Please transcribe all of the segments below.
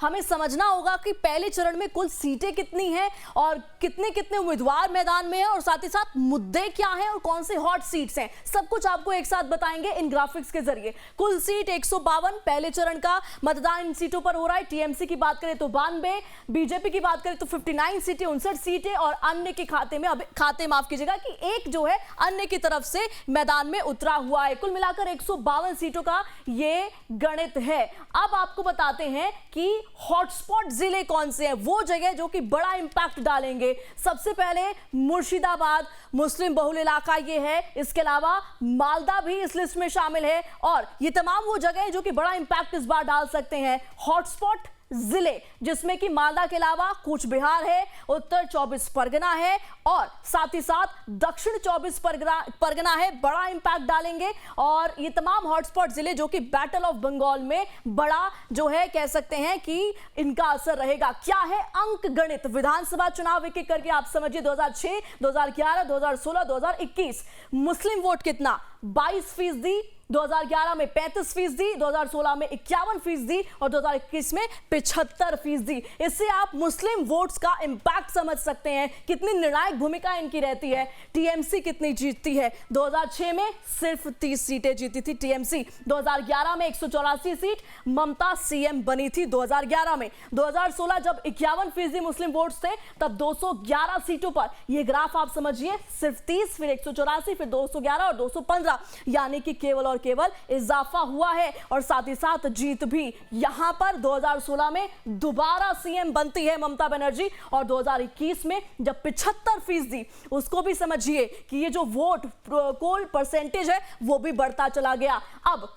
हमें समझना होगा कि पहले चरण में कुल सीटें कितनी हैं और कितने कितने उम्मीदवार मैदान में हैं और साथ ही साथ मुद्दे क्या हैं और कौन से हॉट सीट्स हैं, सब कुछ आपको एक साथ बताएंगे इन ग्राफिक्स के जरिए। कुल सीट 152 पहले चरण का मतदान इन सीटों पर हो रहा है। टीएमसी की बात करें तो 92, बीजेपी की बात करें तो 59 सीटें, 59 सीटें और अन्य के खाते माफ कीजिएगा कि एक जो है अन्य की तरफ से मैदान में उतरा हुआ है। कुल मिलाकर 152 सीटों का ये गणित है। अब आपको बताते हैं कि हॉटस्पॉट जिले कौन से हैं, वो जगह जो कि बड़ा इंपैक्ट डालेंगे। सबसे पहले मुर्शिदाबाद मुस्लिम बहुल इलाका ये है, इसके अलावा मालदा भी इस लिस्ट में शामिल है और ये तमाम वो जगह है जो कि बड़ा इंपैक्ट इस बार डाल सकते हैं। हॉटस्पॉट जिले जिसमें कि मालदा के अलावा कूच बिहार है, उत्तर 24 परगना है और साथ ही साथ दक्षिण 24 परगना है, बड़ा इंपैक्ट डालेंगे। और ये तमाम हॉटस्पॉट जिले जो कि बैटल ऑफ बंगाल में बड़ा जो है कह सकते हैं कि इनका असर रहेगा। क्या है अंक गणित, विधानसभा चुनाव एक एक करके आप समझिए। 2006, 2011, 2016, 2021 मुस्लिम वोट कितना, 22%, 2011 में 35%, 2016 में 51% और 2021 में 75%। इससे आप मुस्लिम वोट्स का इंपैक्ट समझ सकते हैं, कितनी निर्णायक भूमिका इनकी रहती है। टीएमसी कितनी जीतती है, 2006 में सिर्फ 30 सीटें जीती थी टीएमसी, 2011 में 184 सीट, ममता सीएम बनी थी 2011 में। 2016 जब 51% मुस्लिम वोट्स थे तब 211 सीटों पर, यह ग्राफ आप समझिए, सिर्फ 30, फिर 184, फिर 211 और 215, यानी कि केवल केवल इजाफा हुआ है। और साथ ही साथ जीत भी, यहां पर 2016 में दोबारा सीएम बनती है ममता बनर्जी और 2021 में जब 75%, उसको भी समझिए कि ये जो वोट पोल परसेंटेज है वो भी बढ़ता चला गया। अब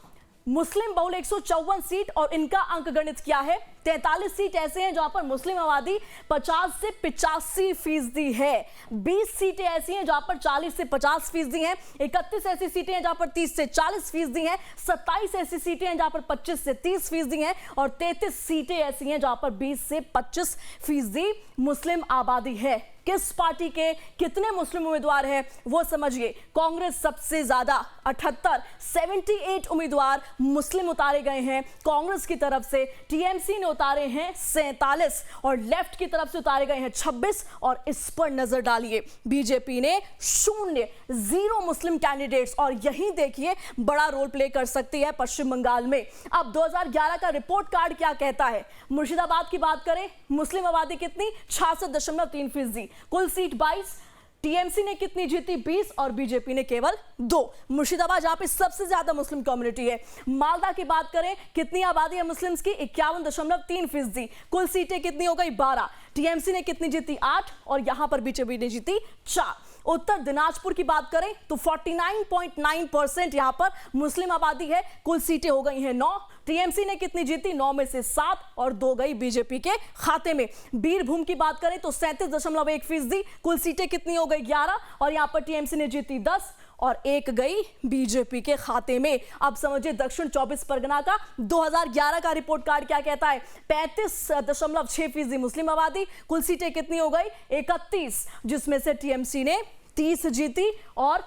मुस्लिम बहुल 154 सीट और इनका अंक गणित क्या है। 43 सीट ऐसे हैं जहां पर मुस्लिम आबादी 50 से 85% है, 20 सीटें ऐसी हैं जहां पर 40 से 50% हैं, 31 ऐसी सीटें हैं जहां पर 30 से 40% हैं, 27 ऐसी सीटें हैं जहां पर 25 से 30% हैं और 33 सीटें ऐसी हैं जहां पर 20 से 25% मुस्लिम आबादी है। किस पार्टी के कितने मुस्लिम उम्मीदवार हैं वो समझिए। कांग्रेस सबसे ज्यादा 78 उम्मीदवार मुस्लिम उतारे गए हैं कांग्रेस की तरफ से। टीएमसी ने उतारे हैं 47 और लेफ्ट की तरफ से उतारे गए हैं 26 और इस पर नजर डालिए बीजेपी ने 0 मुस्लिम कैंडिडेट्स और यही देखिए बड़ा रोल प्ले कर सकती है पश्चिम बंगाल में। अब 2011 का रिपोर्ट कार्ड क्या कहता है। मुर्शिदाबाद की बात करें, मुस्लिम आबादी कितनी, 66.3%, कुल सीट 22, टीएमसी ने कितनी जीती, 20 और बीजेपी ने केवल 2। मुर्शिदाबाद जहां पे सबसे ज्यादा मुस्लिम कम्युनिटी है। मालदा की बात करें, कितनी आबादी है मुस्लिम्स की, 51.3%, कुल सीटें कितनी हो गई, 12, टीएमसी ने कितनी जीती, 8 और यहां पर बीजेपी ने जीती 4। उत्तर दिनाजपुर की बात करें तो 49.9% यहां पर मुस्लिम आबादी है, कुल सीटें हो गई हैं 9, टीएमसी ने कितनी जीती, 9 में से 7 और 2 गई बीजेपी के खाते में। बीरभूम की बात करें तो 37.1%, कुल सीटें कितनी हो गई, 11 और यहां पर टीएमसी ने जीती 10 और 1 गई बीजेपी के खाते में। अब समझिए दक्षिण 24 परगना का 2011 का रिपोर्ट कार्ड क्या कहता है। 35.6% मुस्लिम आबादी, कुल सीटें कितनी हो गई, 31, जिसमें से टीएमसी ने 30 जीती और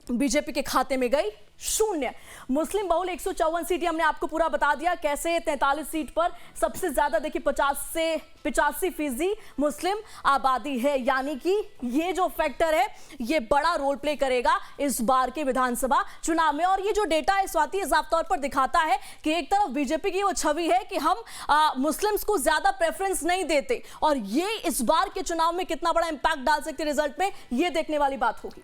बीजेपी के खाते में गई 0। मुस्लिम बहुल 154 सीटें हमने आपको पूरा बता दिया कैसे। 43 सीट पर सबसे ज्यादा देखिए 50 से 85% मुस्लिम आबादी है, यानी कि ये जो फैक्टर है ये बड़ा रोल प्ले करेगा इस बार के विधानसभा चुनाव में। और ये जो डेटा है स्वाति साफ तौर पर दिखाता है कि एक तरफ बीजेपी की वो छवि है कि हम मुस्लिम्स को ज्यादा प्रेफरेंस नहीं देते और ये इस बार के चुनाव में कितना बड़ा इंपैक्ट डाल सकते रिजल्ट में, ये देखने वाली बात होगी।